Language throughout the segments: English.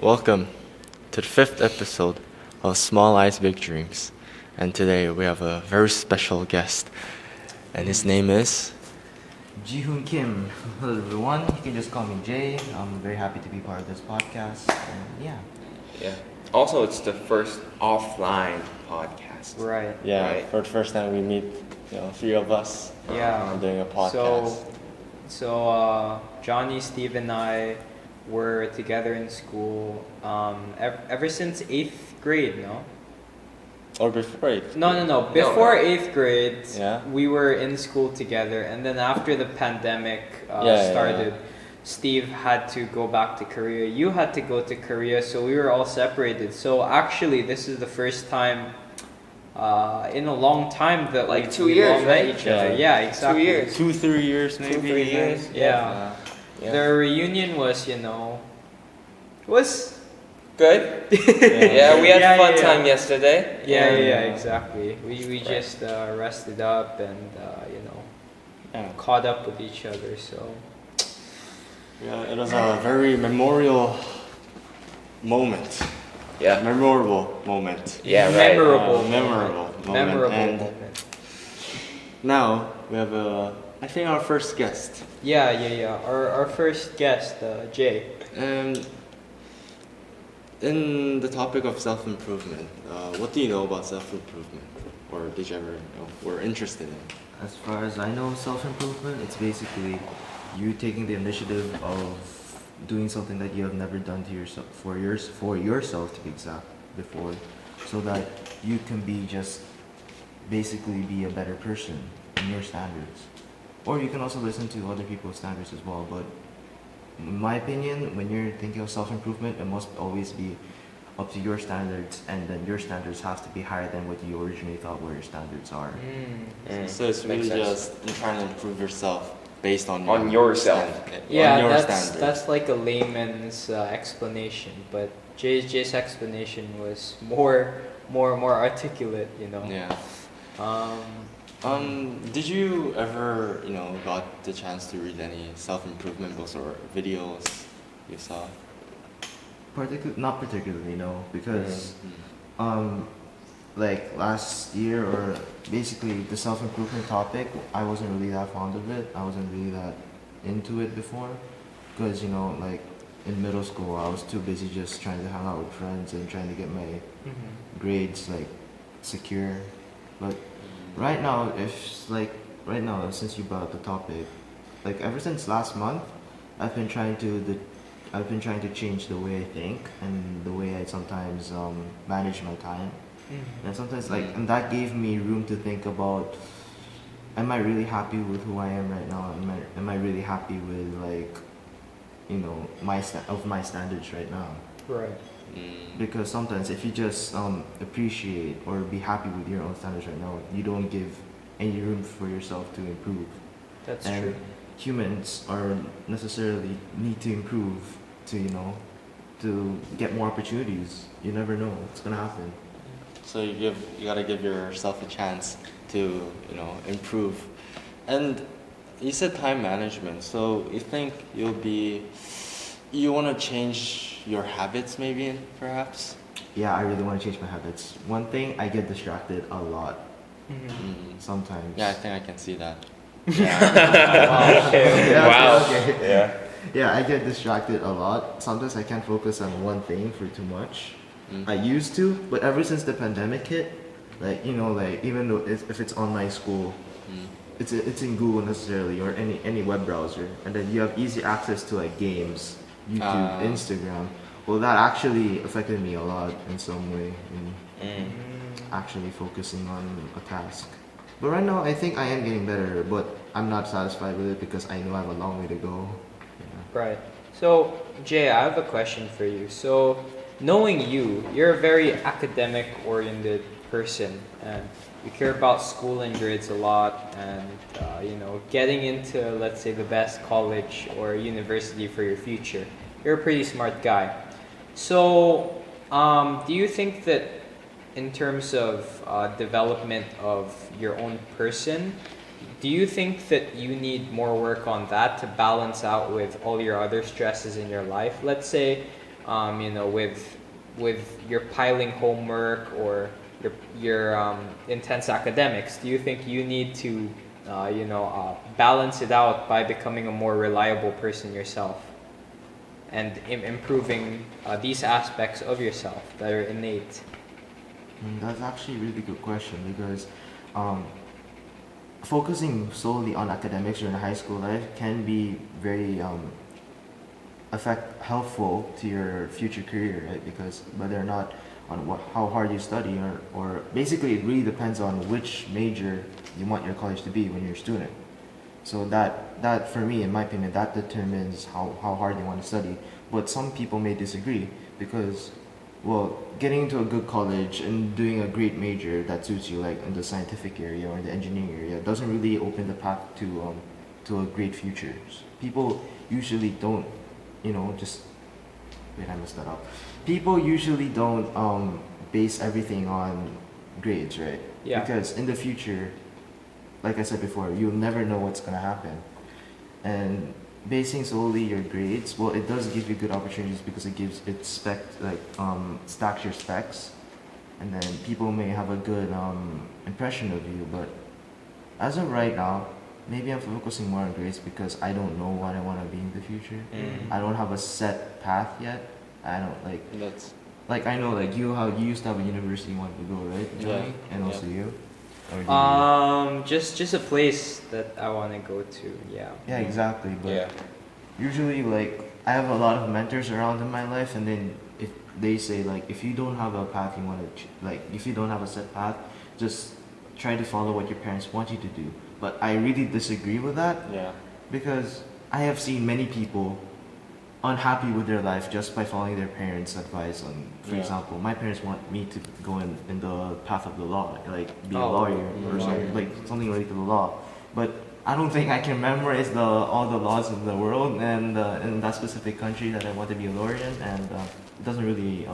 Welcome to the fifth episode of Small Eyes Big Dreams. And today we have a very special guest, and his name is Ji-hoon Kim. Hello everyone, you can just call me Jay. I'm very happy to be part of this podcast. And Yeah. Also, it's the first offline podcast. Right. Right. for the first time we meet, three of us Yeah. doing a podcast. So Johnny, Steve, and I were together in school ever since 8th grade, no? Or before it. No. Before 8th grade, Yeah. we were in school together. And then after the pandemic started, Steve had to go back to Korea. You had to go to Korea, so we were all separated. So actually, this is the first time in a long time that Like we 2 we years, all met right? each other. Yeah. Yeah, exactly. 2 years. 2-3 years maybe. 2-3 years. Yeah. Yeah. The reunion was, was Good. Yeah, we had Yeah, fun yeah, yeah. time yesterday. yeah, exactly. We just rested up and Yeah. caught up with each other. So Yeah, it was a very memorial moment. Yeah. Memorable moment. Yeah, right. memorable, Memorable moment. memorable And moment. now we have I think our first guest. Yeah. Our first guest, Jay. And in the topic of self-improvement, what do you know about self-improvement? Or did you ever were interested in? as far as I know, self-improvement, it's basically you taking the initiative of doing something that you have never done to yourself for yourself to be exact before, so that you can be just basically be a better person in your standards. Or you can also listen to other people's standards as well, but in my opinion, when you're thinking of self-improvement, it must always be up to your standards, and then your standards have to be higher than what you originally thought where your standards are. So it's really Makes sense. just you trying to improve yourself based on On yourself. Yeah, on your that's standards. like a layman's explanation, but Jay's explanation was more articulate. Yeah. Um, Did you ever, got the chance to read any self-improvement books or videos you saw? Not particularly, no, because Mm. like last year, or basically the self-improvement topic, I wasn't really that fond of it. I wasn't really that into it before, because like in middle school, I was too busy just trying to hang out with friends and trying to get my grades like secure. But right now, since you brought up the topic, like ever since last month, I've been trying to change the way I think and the way I sometimes manage my time. And sometimes and that gave me room to think about, am I really happy with who I am right now? Am I really happy with my standards right now? right. Because sometimes if you just appreciate or be happy with your own standards right now, you don't give any room for yourself to improve. That's And true. humans are necessarily need to improve to get more opportunities. You never know what's gonna happen. So you gotta give yourself a chance to improve. And you said time management. So you think you want to change your habits maybe perhaps? Yeah, I really want to change my habits. One thing, I get distracted a lot sometimes. Yeah, I think I can see that. Yeah, Wow. okay. Yeah. Yeah, I get distracted a lot. Sometimes I can't focus on one thing for too much. I used to, but ever since the pandemic hit, even though if it's online school, it's in Google necessarily or any web browser, and then you have easy access to games, YouTube, Instagram. Well, that actually affected me a lot in some way in actually focusing on a task. But right now, I think I am getting better, but I'm not satisfied with it because I know I have a long way to go. Yeah. Right. So, Jay, I have a question for you. So, knowing you're a very academic-oriented person, and you care about school and grades a lot, and getting into, let's say, the best college or university for your future. You're a pretty smart guy. So, do you think that in terms of development of your own person, do you think that you need more work on that to balance out with all your other stresses in your life? Let's say with your piling homework or your intense academics, do you think you need to balance it out by becoming a more reliable person yourself and improving these aspects of yourself that are innate? That's actually a really good question because focusing solely on academics during high school life can be very helpful to your future career, right? Because whether or not on how hard you study or basically it really depends on which major you want your college to be when you're a student. So that for me, in my opinion, that determines how hard you want to study. But some people may disagree because, well, getting into a good college and doing a great major that suits you, like in the scientific area or in the engineering area, doesn't really open the path to a great future. People usually don't, just wait, I messed that up. People usually don't base everything on grades, right? Yeah. Because in the future, like I said before, you'll never know what's gonna happen, and basing solely your grades, well, it does give you good opportunities because stacks your specs, and then people may have a good impression of you. But as of right now, maybe I'm focusing more on grades because I don't know what I want to be in the future. I don't have a set path yet. I don't I know you how you used to have a university you wanted to go, right, Johnny? Yeah. And also you. Or did Just a place that I want to go to. Yeah. Yeah, exactly. But Yeah. usually, I have a lot of mentors around in my life, and then if they say if you don't have a path you want to if you don't have a set path, just try to follow what your parents want you to do. But I really disagree with that Yeah. because I have seen many people unhappy with their life just by following their parents' advice. For Yeah. example, my parents want me to go in the path of the law, be a Oh, lawyer or something related to the law. But I don't think I can memorize all the laws of the world and in that specific country that I want to be a lawyer in, and it doesn't really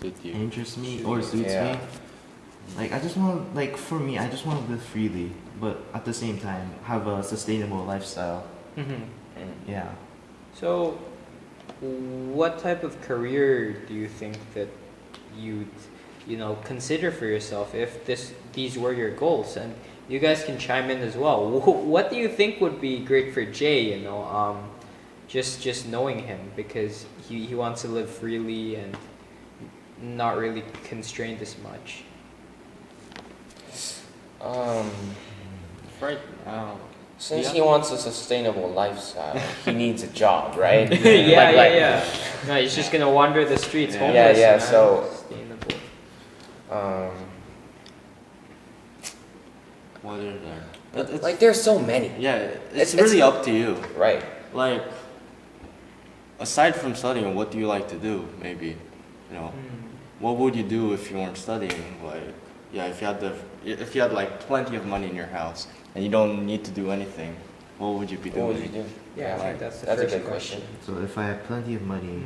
Suit you. interest me or suits Yeah. me. I just want for me, I just want to live freely, but at the same time have a sustainable lifestyle. Yeah. So, what type of career do you think that you'd, consider for yourself if these were your goals? And you guys can chime in as well. What do you think would be great for Jay? Just knowing him, because he wants to live freely and not really constrained as much. Right now. Since he wants a sustainable lifestyle, he needs a job, right? Yeah. No, he's just gonna wander the streets Yeah. homeless. Yeah, man. so- Sustainable. What are there? There's so many, Yeah, It's- really up to you. right? Aside from studying, what do you like to do? Maybe, what would you do if you weren't studying? If you had plenty of money in your house and you don't need to do anything, what would you be doing? What would you do? Yeah, I think that's the That's a first good question. So if I had plenty of money,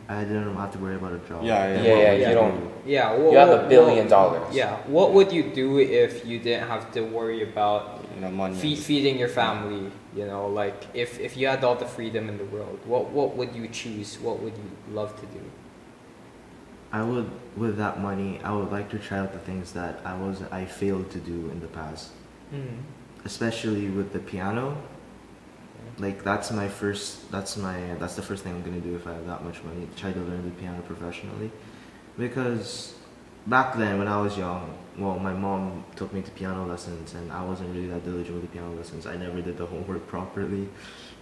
I didn't have to worry about a job. Yeah, Yeah, yeah. you don't. Yeah, You have $1 billion. Yeah, what would you do if you didn't have to worry about Money. feeding your family? If you had all the freedom in the world, what would you choose? What would you love to do? With that money, I would like to try out the things that I failed to do in the past, especially with the piano. That's the first thing I'm gonna do if I have that much money. Try to learn the piano professionally, because back then when I was young, my mom took me to piano lessons, and I wasn't really that diligent with the piano lessons. I never did the homework properly.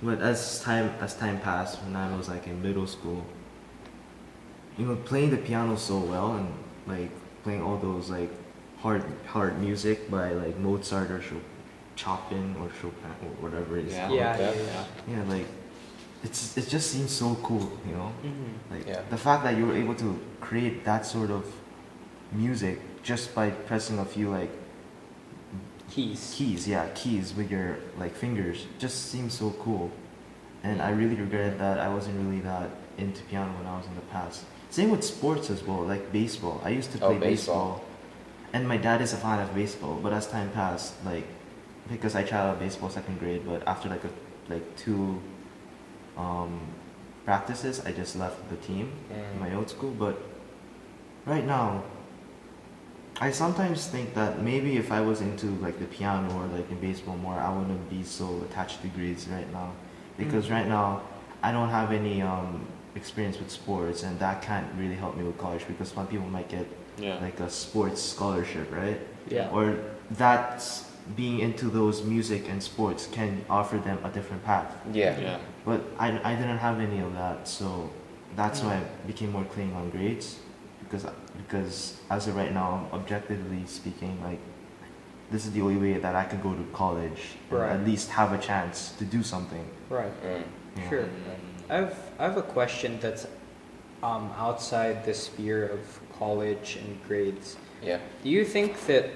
But as time passed, when I was in middle school, playing the piano so well and playing all those hard music by Mozart or Chopin or Chopin or whatever it is. Yeah. Yeah. It just seems so cool, Yeah. The fact that you were able to create that sort of music just by pressing a few Keys. keys with your fingers just seems so cool. And I really regretted that I wasn't really that into piano when I was in the past. Same with sports as well, like baseball. I used to play baseball, and my dad is a fan of baseball. But as time passed, because I tried out baseball second grade, but after two practices, I just left the team in my old school. But right now, I sometimes think that maybe if I was into like the piano or like in baseball more, I wouldn't be so attached to grades right now. Because right now, I don't have any experience with sports, and that can't really help me with college because some people might get Yeah. like a sports scholarship, right? Yeah. Or that's being into those music and sports can offer them a different path. Yeah. Yeah. But I didn't have any of that, so that's why I became more clinging on grades because as of right now, objectively speaking, like this is the only way that I can go to college and Right. at least have a chance to do something. Right. Yeah. Sure. I have a question that's outside the sphere of college and grades. Yeah. Do you think that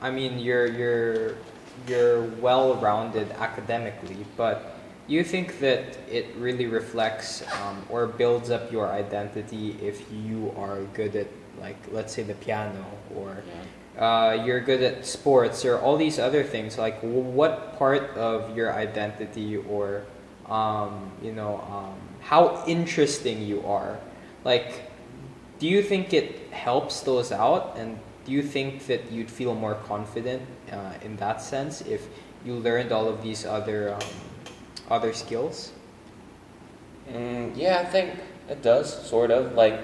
I mean you're well-rounded academically, but do you think that it really reflects or builds up your identity if you are good at, like, let's say the piano, or you're good at sports or all these other things? Like, what part of your identity or how interesting you are, like, do you think it helps those out, and do you think that you'd feel more confident in that sense if you learned all of these other skills? Yeah, I think it does, sort of. Like,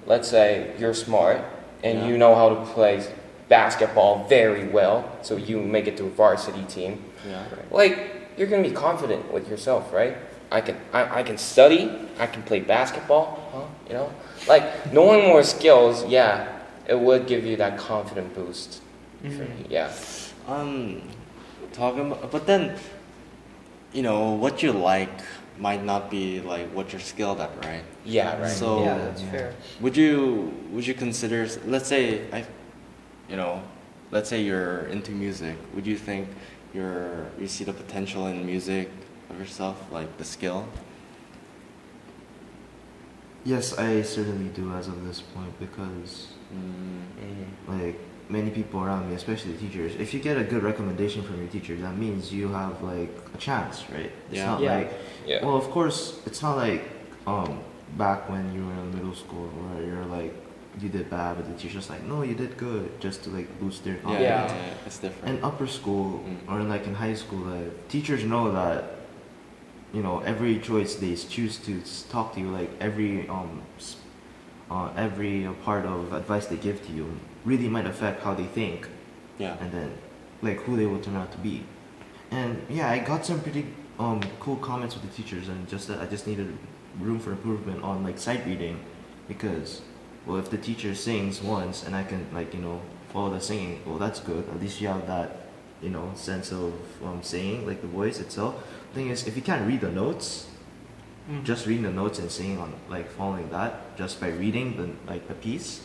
let's say you're smart and Yeah. you know how to play basketball very well, so you make it to a varsity team. Yeah. Like, you're gonna be confident with yourself, right? I can study, I can play basketball, you know? Like, knowing more skills, yeah, it would give you that confident boost. For me, yeah. Talking about, but then, what you like might not be like what you're skilled at, right? Yeah, right. So Yeah, that's fair. would you consider, let's say let's say you're into music, would you think you see the potential in music of yourself, like the skill? Yes, I certainly do as of this point because like many people around me, especially the teachers, if you get a good recommendation from your teacher, that means you have like a chance, right? It's Yeah. not Yeah. like Yeah. well, of course, it's not like back when you were in middle school where you're like you did bad, but the teacher's like, no, you did good, just to like boost their Yeah, confidence. yeah, it's different. In upper school or like in high school, teachers know that every choice they choose to talk to you, like every part of advice they give to you really might affect how they think Yeah. and then like who they will turn out to be. And yeah, I got some pretty cool comments with the teachers, and just that I just needed room for improvement on like sight reading, because well, if the teacher sings once and I can follow the singing, well, that's good. At least you have that sense of saying, like the voice itself. Thing is, if you can't read the notes, just reading the notes and singing on like following that just by reading the piece,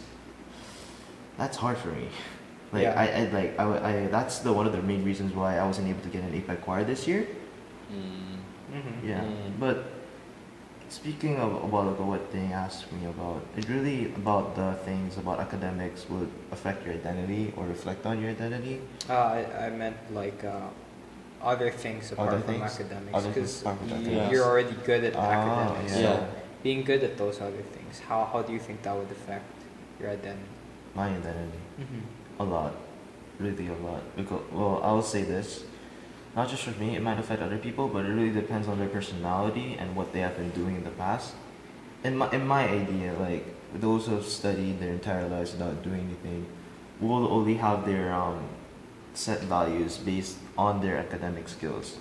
that's hard for me. Like Yeah. I that's one of the main reasons why I wasn't able to get an APEC choir this year. Yeah, but speaking of about what they asked me about, it really about the things about academics would affect your identity or reflect on your identity. I meant like other things apart Other from things? academics, Other things because apart from academics. you're already good at Ah, academics. yeah. So being good at those other things, how do you think that would affect your identity? My identity, a lot, really a lot. Because well, I will say this, not just for me, it might affect other people, but it really depends on their personality and what they have been doing in the past. In my idea, like those who have studied their entire lives without doing anything will only have their set values based on their academic skills,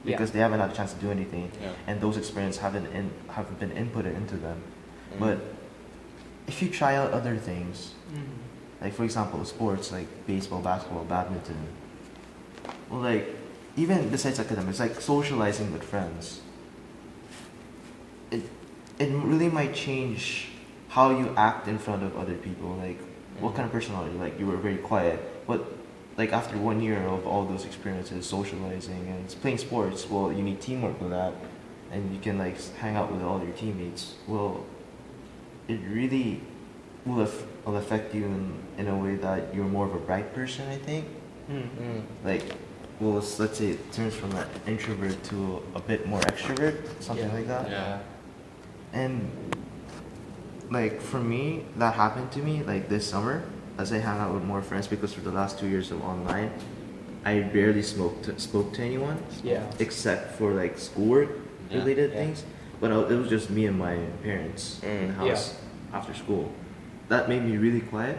because they haven't had a chance to do anything, Yeah. and those experiences haven't been inputted into them. But if you try out other things, like for example sports like baseball, basketball, badminton, well, like even besides academics, like socializing with friends, it really might change how you act in front of other people. Like what kind of person are you? Like you were very quiet, but like after 1 year of all those experiences, socializing and playing sports, well, you need teamwork with that, and you can like hang out with all your teammates. Well, it really will affect you in a way that you're more of a bright person, I think. Like, well, let's say it turns from an introvert to a bit more extrovert, something Yeah. like that. Yeah. And like for me, that happened to me like this summer as I hang out with more friends because for the last 2 years of online, I barely spoke to anyone. Yeah. Except for like schoolwork related Yeah. things. But it was just me and my parents in the house after school. That made me really quiet.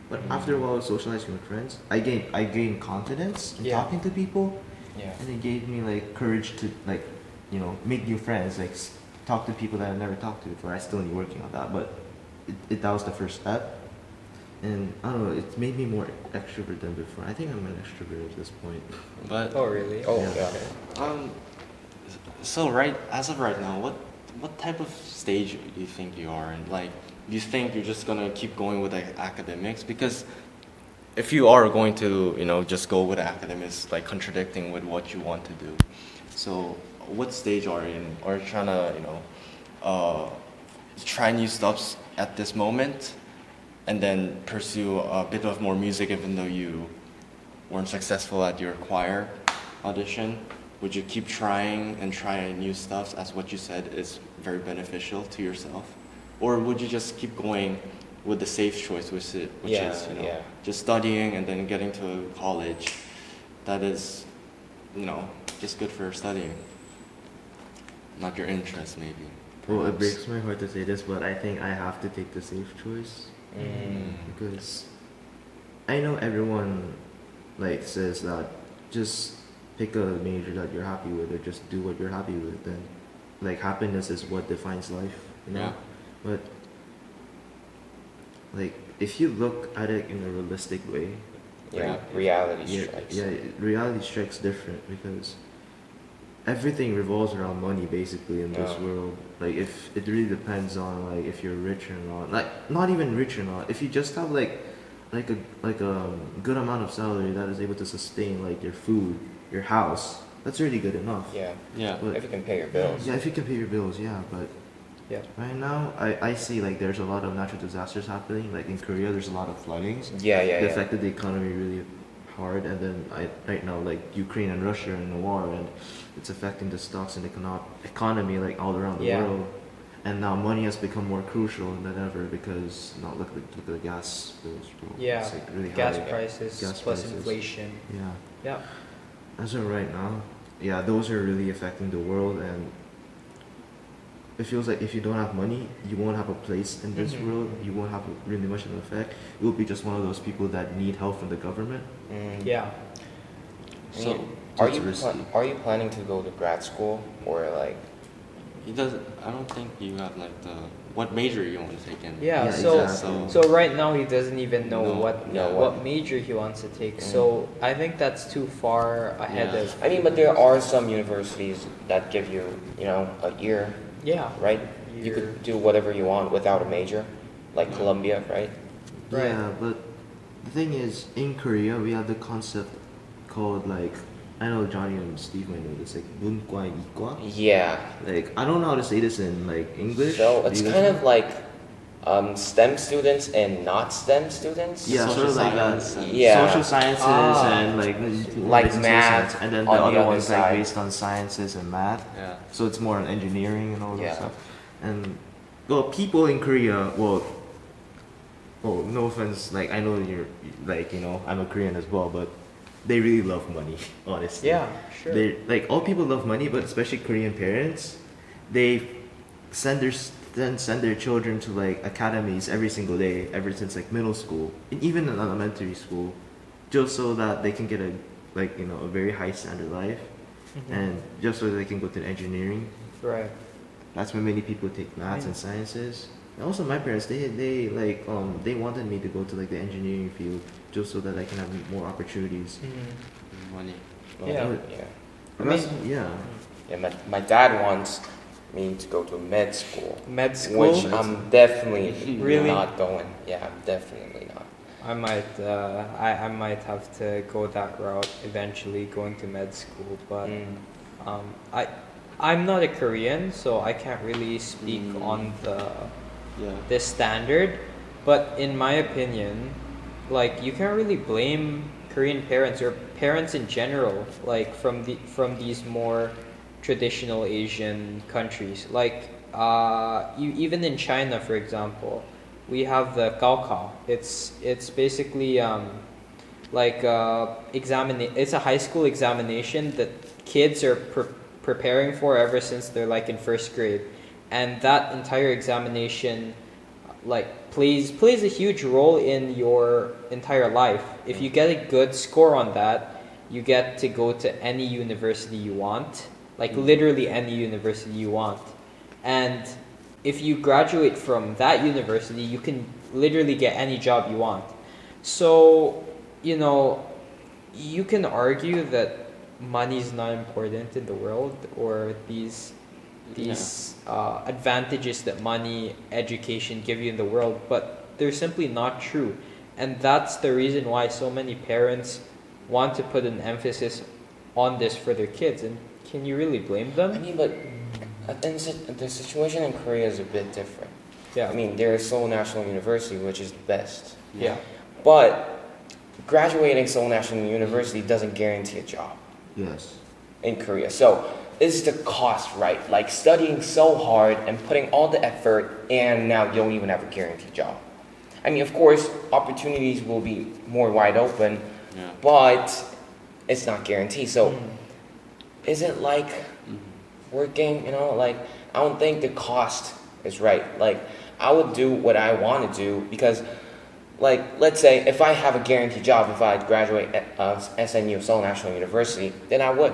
But after a while of socializing with friends, I gained confidence in talking to people, Yeah. and it gave me like courage to like, make new friends, like talk to people that I've never talked to before. I still need working on that, but that was the first step. And I don't know, it made me more extrovert than before. I think I'm an extrovert at this point. But Oh, really? Oh, Yeah. yeah. so as of right now, what type of stage do you think you are in? Like, do you think you're just gonna keep going with like academics? Because if you are going to, just go with academics, like contradicting with what you want to do. So, what stage are you in? Are you trying to, try new stuff at this moment, and then pursue a bit of more music, even though you weren't successful at your choir audition? Would you keep trying and try new stuff, as what you said is very beneficial to yourself? Or would you just keep going with the safe choice, which is just studying and then getting to college that is, just good for studying, not your interest maybe? Well, it perhaps. breaks my heart to say this, but I think I have to take the safe choice because I know everyone like says that just pick a major that you're happy with or just do what you're happy with, and like happiness is what defines life, Yeah. But like if you look at it in a realistic way, Yeah. Reality yeah, strikes. yeah, reality strikes different because everything revolves around money basically in this Yeah. world. Like if it really depends on like if you're rich or not. Like not even rich or not. If you just have like a good amount of salary that is able to sustain like your food, your house, that's really good enough. Yeah. Yeah. But If you can pay your bills. yeah, if you can pay your bills, yeah, but Yeah. right now I see like there's a lot of natural disasters happening. Like in Korea there's a lot of floodings. Yeah, yeah, It yeah. affected the economy really hard, and then right now like Ukraine and Russia are in a war, and it's affecting the stocks and economy like all around the Yeah. world. And now money has become more crucial than ever because now look at the gas bills, bro. Yeah. It's like really Gas high. prices Gas plus prices. inflation. Yeah. Yeah. As of right now, yeah, those are really affecting the world, and it feels like if you don't have money, you won't have a place in this Mhm. world. You won't have really much of an effect. You will be just one of those people that need help from the government. Yeah. So are it's you risky. are you planning to go to grad school or like? he doesn't. I don't think you have like what major you want to take in. Yeah, Yeah, so exactly. so right now he doesn't even know No, yeah. what major he wants to take. So I think that's too far ahead Yeah. of. I mean, but there are some universities that give you, a year, Yeah. right? You could do whatever you want without a major, like Columbia, right? Right. Yeah, but the thing is, in Korea, we have the concept called like, I know Johnny and Steve might know this, like 문과, 이과. Yeah. Like I don't know how to say this in like English. So it's Do you kind guys of like STEM students and not STEM students. Yeah, Social sort of like that. science and- Yeah. Social sciences and like business math science, and then the on the other other one's like side. based on sciences and math. Yeah. So it's more on engineering and all that Yeah. stuff. And well, people in Korea, well, no offense, like I know you're like I'm a Korean as well, but they really love money, honestly. Yeah, sure. They like all people love money, but especially Korean parents, they send their children to like academies every single day, ever since like middle school, and even in elementary school, just so that they can get a very high standard life, Mhm. and just so they can go to engineering. Right. That's why many people take maths and sciences. And also my parents, they wanted me to go to like the engineering field just so that I can have more opportunities. Mhm. Money. Yeah. Yeah. And I that's- yeah. Yeah, my dad wants me to go to med school, Med school. which I'm definitely Really? not going. Yeah, I'm definitely not. I might have to go that route eventually, going to med school. But Mm. I'm not a Korean, so I can't really speak on Yeah. the standard. But in my opinion, like you can't really blame Korean parents or parents in general, like from these more traditional Asian countries. Like you even in China, for example, we have the Gaokao. It's basically it's a high school examination that kids are preparing for ever since they're like in first grade, and that entire examination plays a huge role in your entire life. If you get a good score on that, you get to go to any university you want, like literally any university you want. And if you graduate from that university, you can literally get any job you want. So, you can argue that money is not important in the world, or these advantages that money, education give you in the world, but they're simply not true. And that's the reason why so many parents want to put an emphasis on this for their kids. And can you really blame them? I mean, but the situation in Korea is a bit different. Yeah. I mean, there is Seoul National University, which is the best. Yeah. But graduating Seoul National University doesn't guarantee a job Yes. in Korea. So is the cost right? Like studying so hard and putting all the effort, and now you don't even have a guaranteed job. I mean, of course, opportunities will be more wide open, but it's not guaranteed. So is it like working, I don't think the cost is right. Like, I would do what I want to do because, let's say if I have a guaranteed job, if I graduate at SNU, Seoul National University, then I would.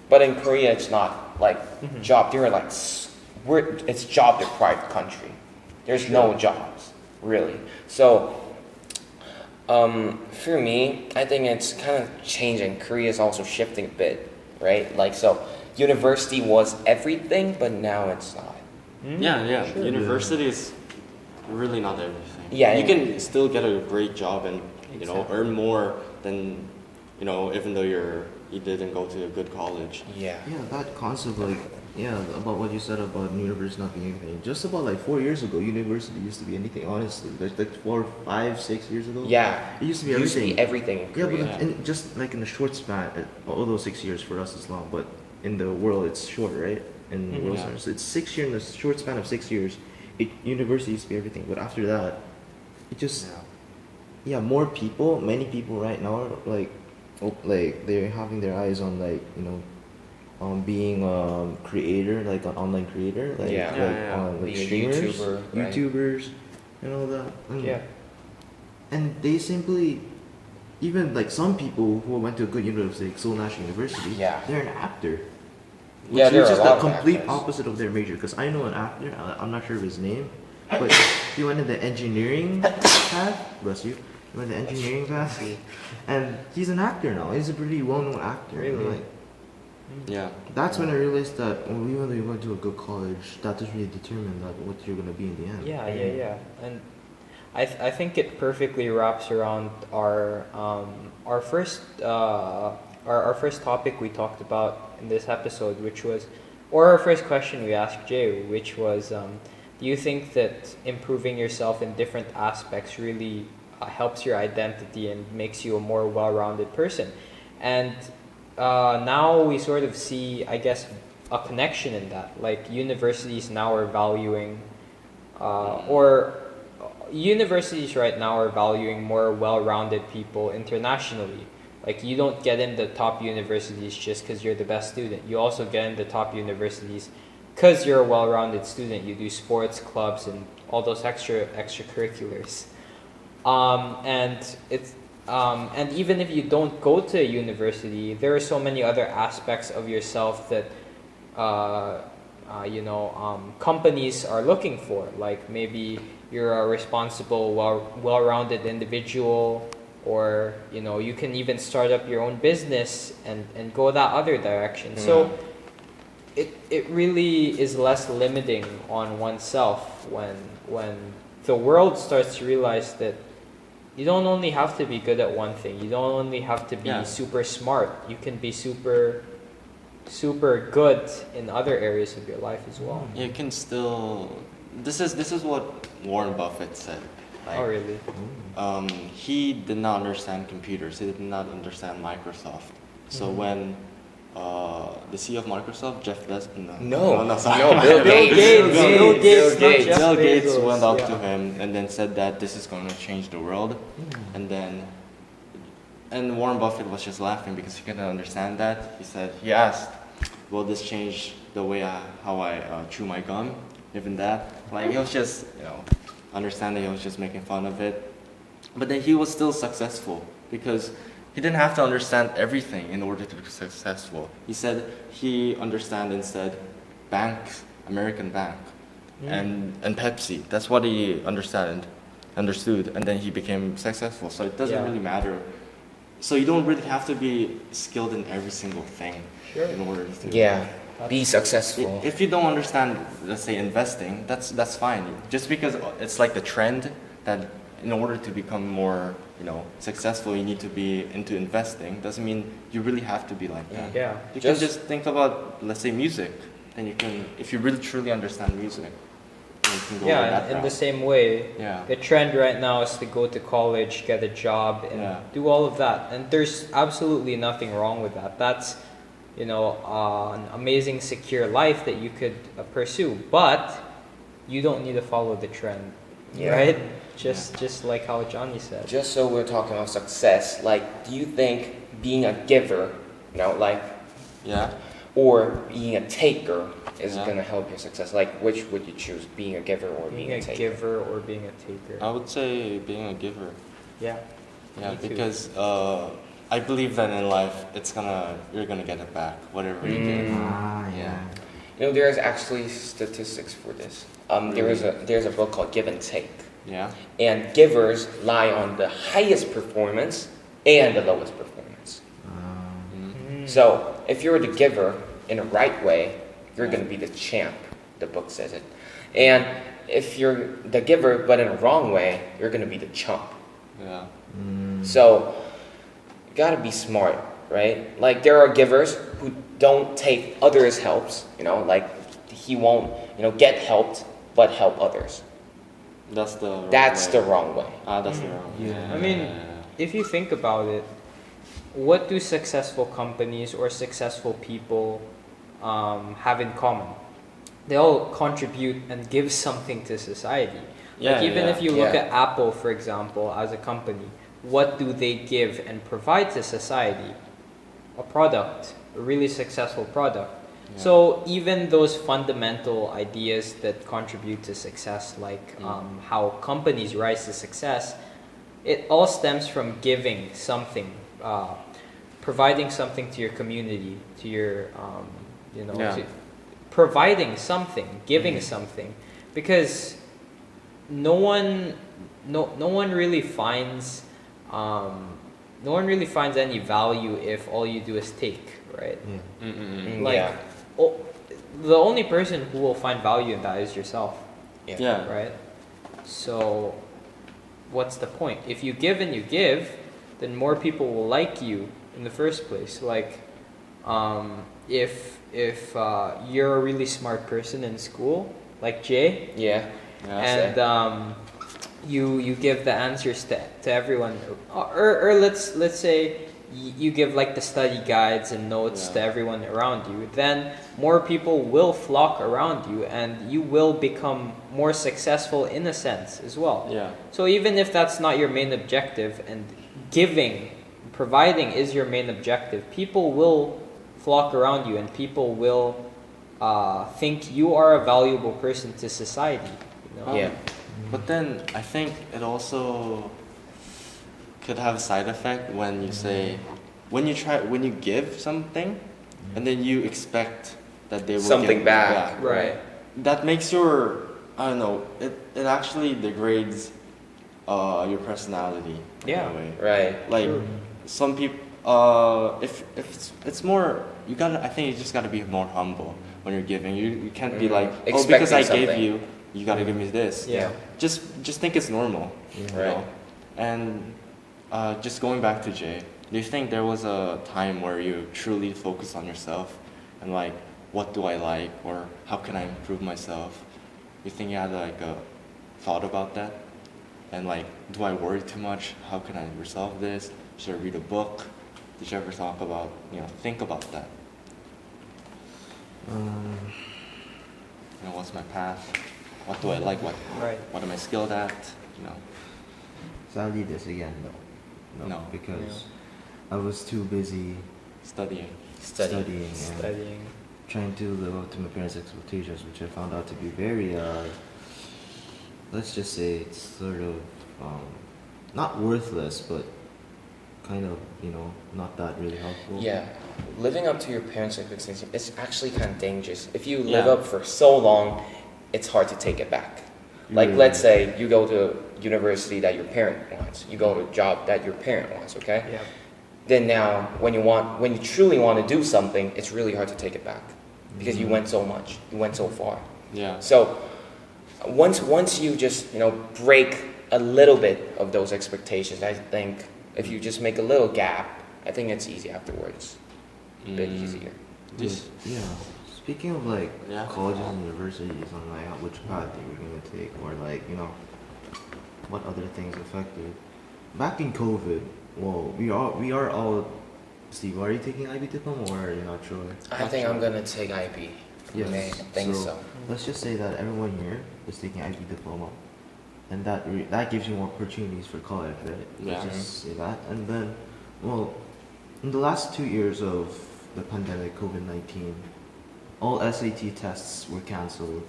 But in Korea, it's not job. They're it's job deprived country. There's no jobs, really. So, for me, I think it's kind of changing. Korea is also shifting a bit, right? So university was everything, but now it's not. Yeah. Sure. University is really not everything. Yeah, you can still get a great job and Exactly. earn more than even though you didn't go to a good college. Yeah. Yeah, that concept, about what you said about university not being anything. Just about 4 years ago, university used to be anything. Honestly, like 4, 5, 6 years ago. Yeah. It used to be everything. Everything in Yeah, Korea. but just in a short span, although 6 years for us is long, but in the world it's short, right? In world Yeah. terms, it's 6 years. In a short span of 6 years, university used to be everything. But after that, it just more people, many people right now are they're having their eyes on on being a creator, like an online creator, on Being a streamers, YouTuber, right? YouTubers, and all that. Yeah. And they simply, even some people who went to a good university, like Seoul National University, they're an actor. Yeah, there Which are is a the lot of complete actors. opposite of their major. Because I know an actor, I'm not sure of his name, but he went in the engineering path. Bless you. He went in the engineering path, and he's an actor now. He's a pretty well-known actor. Really? Yeah. That's when I realized that even though you went to a good college, that doesn't really determine what you're gonna be in the end. Yeah. And I think it perfectly wraps around our first our first topic we talked about in this episode, our first question we asked Jay, which was, do you think that improving yourself in different aspects really helps your identity and makes you a more well-rounded person? And now we sort of see, I guess, a connection in that. Universities now are valuing, universities right now are valuing more well-rounded people internationally. You don't get in the top universities just because you're the best student. You also get in the top universities because you're a well-rounded student. You do sports, clubs, and all those extracurriculars. And even if you don't go to a university, there are so many other aspects of yourself that companies are looking for. Maybe you're a responsible, well-rounded individual, or you can even start up your own business and go that other direction. So it really is less limiting on oneself when the world starts to realize that you don't only have to be good at one thing. You don't only have to be super smart. You can be super good in other areas of your life as well. You can still. This is what Warren Buffett said. Oh, really? He did not understand computers. He did not understand Microsoft. So when the CEO of Microsoft, Jeff Bezos. No, sorry. Bill Gates. Bill Gates, not Jeff Bill Gates Bezos, went up yeah. to him and then said that this is going to change the world, and Warren Buffett was just laughing because he couldn't understand that. He asked, "Will this change the way how I chew my gum?" Even that, like he was just understanding. He was just making fun of it, but then he was still successful because he didn't have to understand everything in order to be successful. He said he understood instead banks, American bank, and Pepsi. That's what he understood, and then he became successful. So it doesn't really matter. So you don't really have to be skilled in every single thing in order to be successful. If you don't understand, let's say investing, that's fine. Just because it's like the trend that in order to become more successful, you need to be into investing. Doesn't mean you really have to be like that. Yeah. You can just think about, let's say, music. Then you can, if you really truly understand music, then you can go that in route. the same way, Yeah. the trend right now is to go to college, get a job, and do all of that. And there's absolutely nothing wrong with that. That's, an amazing, secure life that you could pursue. But you don't need to follow the trend, right? Just like how Johnny said. Just so we're talking about success, like, do you think being a giver, or being a taker is going to help your success? Like, which would you choose, being a giver or being a taker? Being a giver or being a taker? I would say being a giver. Yeah. Yeah, Me too. because I believe that in life, you're gonna get it back, whatever you give. Yeah. There's actually statistics for this. There's a book called Give and Take. Yeah. And givers lie on the highest performance and the lowest performance. So if you're the giver in the right way, you're going to be the champ. The book says it. And if you're the giver but in a wrong way, you're going to be the chump. Yeah. So you got to be smart, right? Like, there are givers who don't take others' helps. Like, he won't get helped but help others. That's the wrong way. That's the wrong way. Yeah. I mean, if you think about it, what do successful companies or successful people have in common? They all contribute and give something to society. Even if you look at Apple, for example, as a company, what do they give and provide to society? A product, a really successful product. Yeah. So even those fundamental ideas that contribute to success, like how companies rise to success, it all stems from giving something, providing something to your community, to your, to providing something, giving something, because no one really finds any value if all you do is take, right? The only person who will find value in that is yourself. Yeah. Right? So what's the point? If you give and you give, then more people will like you in the first place. Like, if you're a really smart person in school, like Jay, and you give the answers to everyone, or let's say you give like the study guides and notes to everyone around you, then more people will flock around you and you will become more successful in a sense as well. Yeah. So even if that's not your main objective and providing is your main objective, people will flock around you and people will think you are a valuable person to society. But then I think it also could have a side effect when you say, when you give something, and then you expect that they will something give back. Right. That makes it actually degrades your personality in a way. Right. Like some people, if it's more, I think you just gotta be more humble when you're giving. You can't be like, because I gave you, you gotta give me this. Yeah. Just think it's normal. Right. And just going back to Jay, do you think there was a time where you truly focused on yourself and like, what do I like, or how can I improve myself? You think you had like a thought about that? And like, do I worry too much? How can I resolve this? Should I read a book? Did you ever think about that? You know, what's my path? What do I like? Right. What am I skilled at? You know. Sadly, this again, no. No. Because I was too busy Studying. studying and Studying. trying to live up to my parents' expectations, which I found out to be very, let's just say it's sort of, not worthless, but kind of, not that really helpful. Yeah, living up to your parents' expectations is actually kind of dangerous. If you live Yeah. up for so long, it's hard to take it back. Like, Really. let's say you go to university that your parent wants, you go to a job that your parent wants, okay? Yeah. Then now, when you truly want to do something, it's really hard to take it back because you went so much, you went so far. Yeah. So, once you just break a little bit of those expectations, I think if you just make a little gap, I think it's easy afterwards. A bit easier. This- Yeah. Speaking of like Yeah. colleges and universities on like which path they were gonna take, or like what other things affected. Back in COVID, well, we are all. Steve, are you taking IB diploma or are you not sure? I think I'm gonna take IB. Yes. I think so. Let's just say that everyone here is taking IB diploma, and that gives you more opportunities for college, right? Yeah. Let's just say that, and then, well, in the last 2 years of the pandemic, COVID-19, all SAT tests were canceled,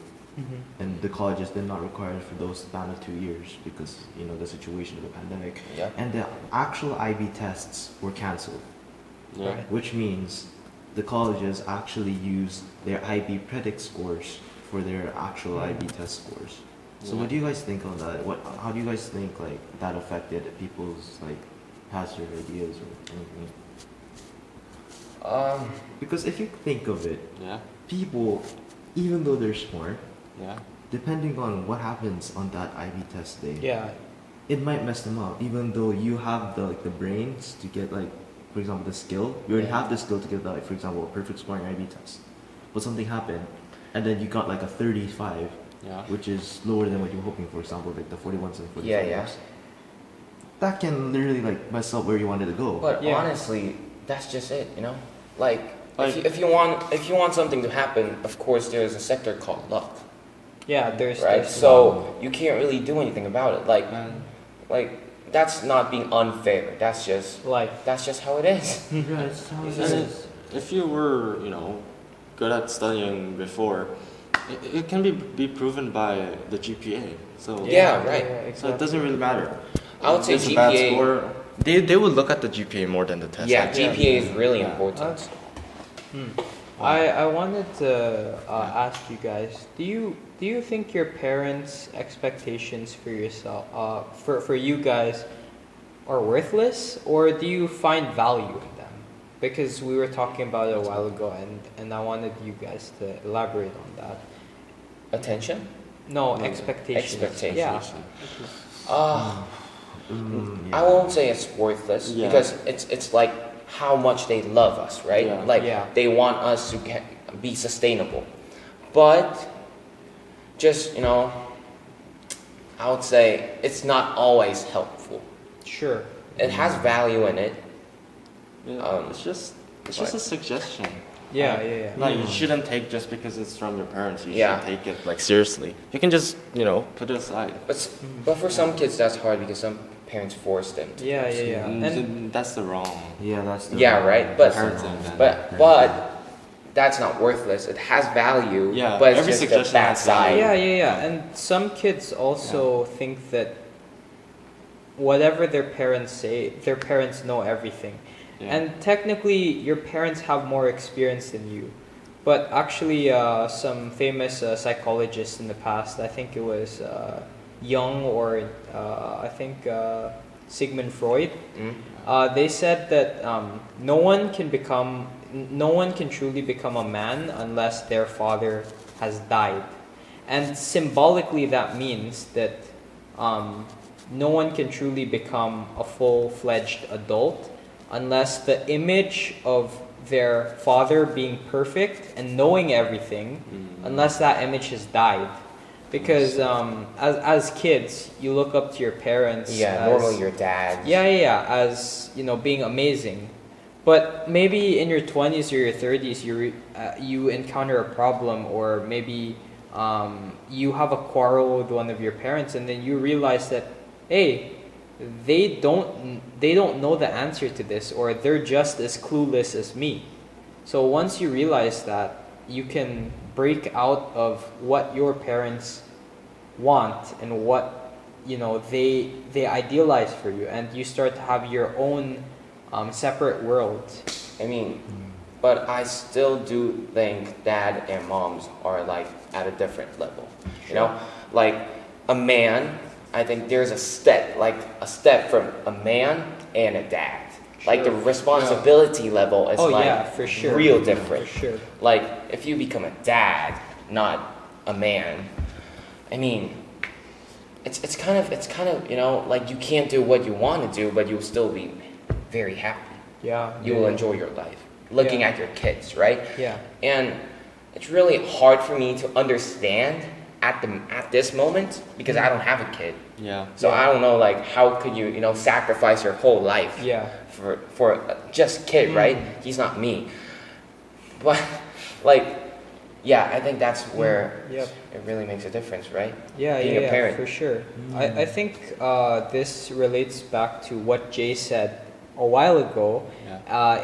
and the colleges did not require it for those span of 2 years because the situation of the pandemic, Yeah. and the actual IB tests were canceled, Yeah. Right. which means the colleges actually use their IB predict scores for their actual IB test scores. So what do you guys think on that? How do you guys think like that affected people's like hazard ideas or anything? Because if you think of it, Yeah. people, even though they're smart, Yeah. depending on what happens on that IB test day, Yeah. it might mess them up. Even though you have the brains to get like, for example, the skill, you already Yeah. have the skill to get like, for example, a perfect score on your IB test, but something happened, and then you got like a 35, Yeah. which is lower than what you were hoping for. Example, like the 41s and 45s. Yeah. That can literally like mess up where you wanted to go. But Yeah. honestly, that's just it, Like, Like- if you want something to happen, of course there's a sector called luck, Yeah. There's right? So you can't really do anything about it. Like that's not being unfair. That's just how it is. yeah, it's how it And is. if you were, good at studying before, it can be proven by the GPA. So Yeah, right. So it doesn't really matter. I would say If it's a bad GPA. score, they would look at the GPA more than the test. Yeah, actually. GPA is really Yeah. important. I wanted to ask you guys, do you think your parents' expectations for yourself, for you guys, are worthless, or do you find value in them? Because we were talking about it a while ago, and I wanted you guys to elaborate on that. Attention. No, No, expectations. expectations. Yeah. Yeah. I won't say it's worthless Yeah. because it's like how much they love us, right? Yeah. Like Yeah. they want us to be sustainable, but just I would say it's not always helpful. Sure. It has value in it. Yeah, it's just a suggestion. Yeah. Like you shouldn't take just because it's from your parents. You Yeah. should take it like seriously. You can just put it aside. But for some kids that's hard because some parents force them to. Yeah. And That's the wrong. Yeah, that's the Yeah, right, but- Parents But that's not worthless. It has value. Yeah, but it's every just the suggestion bad has value. side. Yeah. And some kids also think that whatever their parents say, their parents know everything. Yeah. And technically, your parents have more experience than you. But actually, some famous psychologists in the past, I think it was Jung or I think Sigmund Freud, they said that no one can truly become a man unless their father has died. And symbolically, that means that no one can truly become a full-fledged adult unless the image of their father being perfect and knowing everything, unless that image has died. Because as kids, you look up to your parents. Yeah, as, normally your dad. Yeah, as being amazing. But maybe in your 20s or your 30s, you encounter a problem, or maybe you have a quarrel with one of your parents, and then you realize that, hey, they don't know the answer to this, or they're just as clueless as me. So once you realize that, you can break out of what your parents want and what they idealize for you, and you start to have your own separate world. I mean, but I still do think dad and moms are like at a different level. You know, like a man, I think there's a step from a man and a dad. Like the responsibility level is for sure. real different. For sure. Like if you become a dad, not a man, I mean, it's kind of like you can't do what you want to do, but you'll still be very happy. Yeah. You will enjoy your life looking at your kids, right? Yeah. And it's really hard for me to understand at this moment because I don't have a kid. Yeah. So I don't know, like, how could you sacrifice your whole life for just kid, right? He's not me. But like, yeah, I think that's where it really makes a difference, right? Yeah, Being a parent. for sure. I think this relates back to what Jay said a while ago.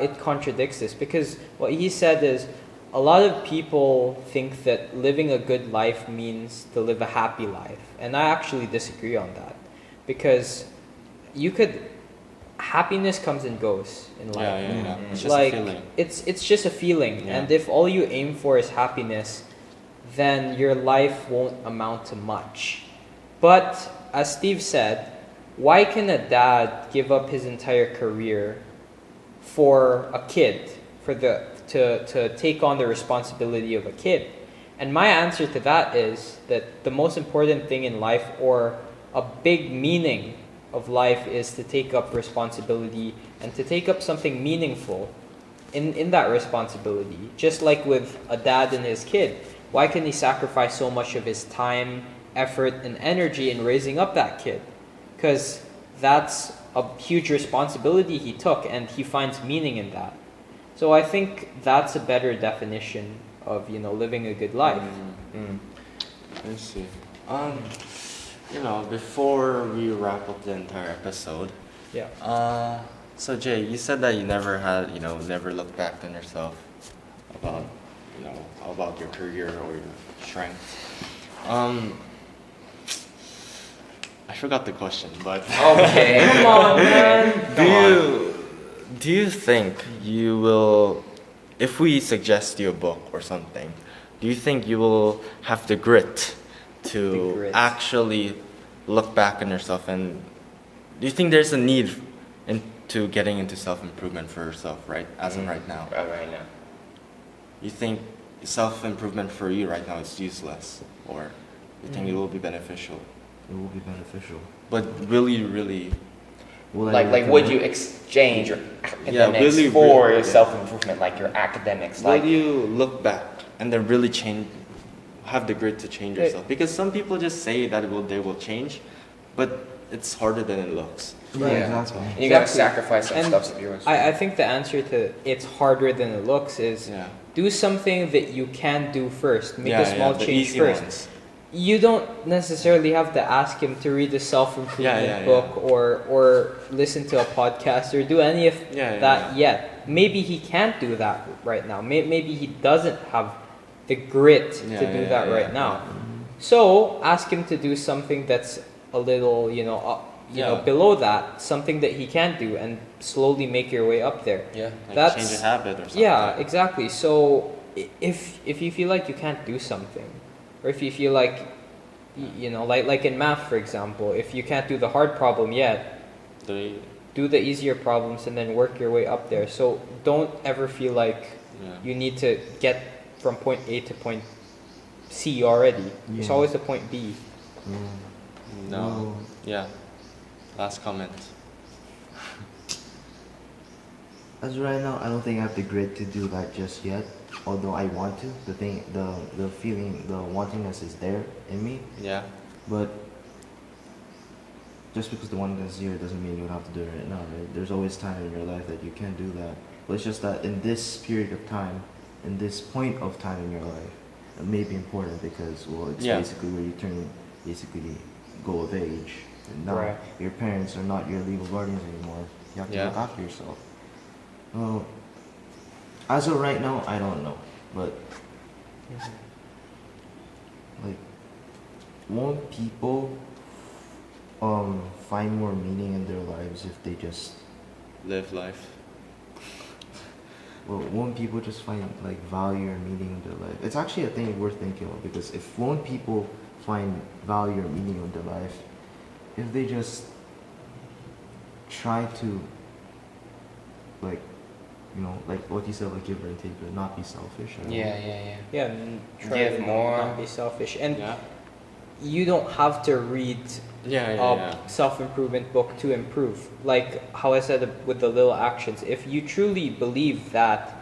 It contradicts this, because what he said is, a lot of people think that living a good life means to live a happy life, and I actually disagree on that, because happiness comes and goes in life. Yeah. It's just Like a feeling. it's just a feeling, Yeah. and if all you aim for is happiness, then your life won't amount to much. But as Steve said, why can a dad give up his entire career for a kid, to take on the responsibility of a kid? And my answer to that is that the most important thing in life, or a big meaning of life, is to take up responsibility and to take up something meaningful in that responsibility. Just like with a dad and his kid, why can he sacrifice so much of his time, effort, and energy in raising up that kid? Because that's a huge responsibility he took, and he finds meaning in that. So I think that's a better definition of living a good life. I see. Before we wrap up the entire episode, so Jay, you said that you never looked back on yourself about your career or your strength. I forgot the question, but Okay. Come on, man. do you think you will, if we suggest you a book or something, do you think you will have the grit to actually look back on yourself, and do you think there's a need into getting into self-improvement for yourself, right? As of right now. Right now. You think self-improvement for you right now is useless, or you think it will be beneficial? It will be beneficial. But really, really, Will I Like would you exchange your academics really, for really, self-improvement, like your academics? will Like, you look back and then really have the grit to change yourself? Because some people just say that they will change, but it's harder than it looks. Right, Yeah. exactly. and you gotta Exactly. sacrifice some And stuff of yours. I think the answer to it's harder than it looks is do something that you can do first. Make a small the change easy first. ones. You don't necessarily have to ask him to read a self-improvement book or listen to a podcast or do any of that yet. Maybe he can't do that right now. Maybe he doesn't have the grit to do that right now. So ask him to do something that's a little, below that, something that he can do, and slowly make your way up there. Yeah, like That's change a habit or something. Yeah, exactly. So if you feel like you can't do something, or if you feel like, like in math, for example, if you can't do the hard problem yet, do the easier problems and then work your way up there. So don't ever feel like you need to get from point A to point C already. There's always a point B. No. Yeah. Last comment. As of right now, I don't think I have the grit to do that just yet. Although I want to, the feeling, the wantingness is there in me. Yeah. But just because the one is here doesn't mean you have to do it right now, right? There's always time in your life that you can do that. But it's just that in this period of time, in this point of time in your life, it may be important because, well, it's basically where you basically go of age. And now your parents are not your legal guardians anymore. You have to look after yourself. Well, as of right now, I don't know. But, like, won't people find more meaning in their lives if they just Live life. Well, won't people just find like value or meaning in their life? It's actually a thing worth thinking of, because if won't people find value or meaning in their life if they just try to, like, you know, like what you said, like give and take, but not be selfish. Yeah. And try Give to more. not be selfish. And you don't have to read self-improvement book to improve. Like how I said with the little actions, if you truly believe that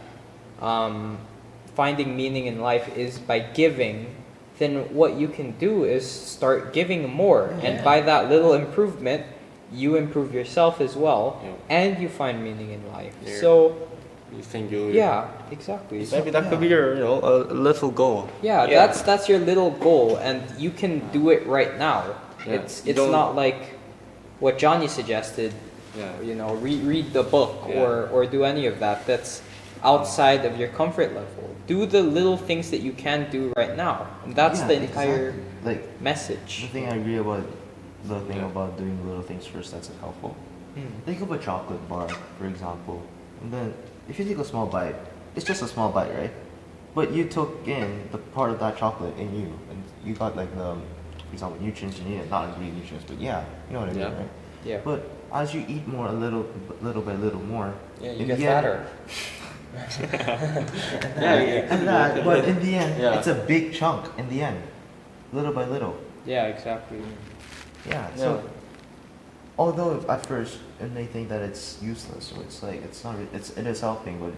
finding meaning in life is by giving, then what you can do is start giving more. And by that little improvement, you improve yourself as well, and you find meaning in life. So you think you exactly. Maybe that could be your, you know, a little goal. That's your little goal, and you can do it right now. It's not like what Johnny suggested. You know, read the book or do any of that. That's outside of your comfort level. Do the little things that you can do right now, and that's the entire message. The thing I agree about, the thing about doing little things first, that's helpful. Think of a chocolate bar, for example, and then if you take a small bite, it's just a small bite, right? But you took in the part of that chocolate in you, and you got like the, for example, nutrients you need, not ingredient nutrients, but you know what I mean, right? Yeah. But as you eat more, little by little more, you get fatter. But in the end, it's a big chunk in the end, little by little. Yeah, exactly. So although at first it may think that it's useless, or it's like it is helping, but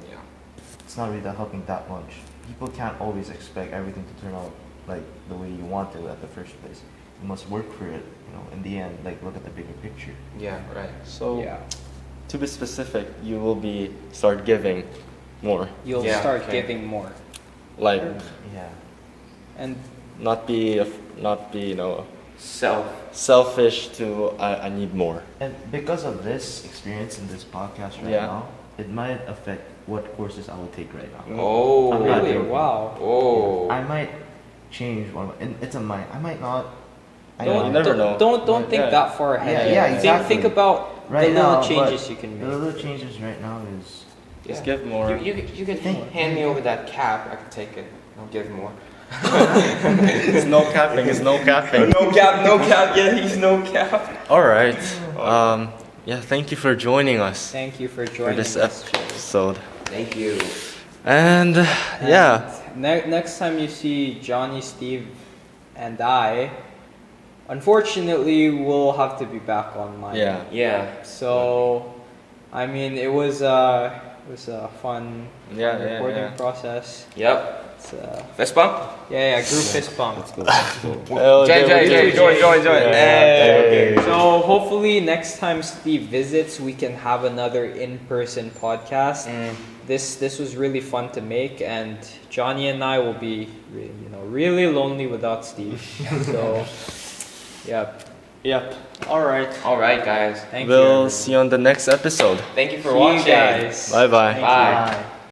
it's not really helping that much. People can't always expect everything to turn out like the way you want to at the first place. You must work for it, you know. In the end, like look at the bigger picture. Yeah, right. So to be specific, you will start giving more. You'll start giving more. Like and not be you know selfish to I need more. And because of this experience in this podcast now, it might affect what courses I will take right now. Oh, really? Wow. Oh. I might change one, and it's a might. I might not. You never know. Don't think that far ahead. Exactly. Think about the little changes you can make. The little changes right now is just give more. You can hand me over that cap. I can take it. I'll give more. It's no capping. It's no capping. No cap. Yeah, he's no cap. All right. Thank you for joining us. Thank you for joining this us, episode. Thank you. And next time you see Johnny, Steve, and I, unfortunately, we'll have to be back online. Yeah. So, I mean, it was a fun recording process. Yep. Fist bump? Yeah, group fist bump. Let's go. Join. Hey. So hopefully next time Steve visits, we can have another in-person podcast. This was really fun to make, and Johnny and I will be really lonely without Steve. So, Yep. All right, guys. Thank you. We'll see you on the next episode. Thank you for See watching. you guys. Bye. Bye.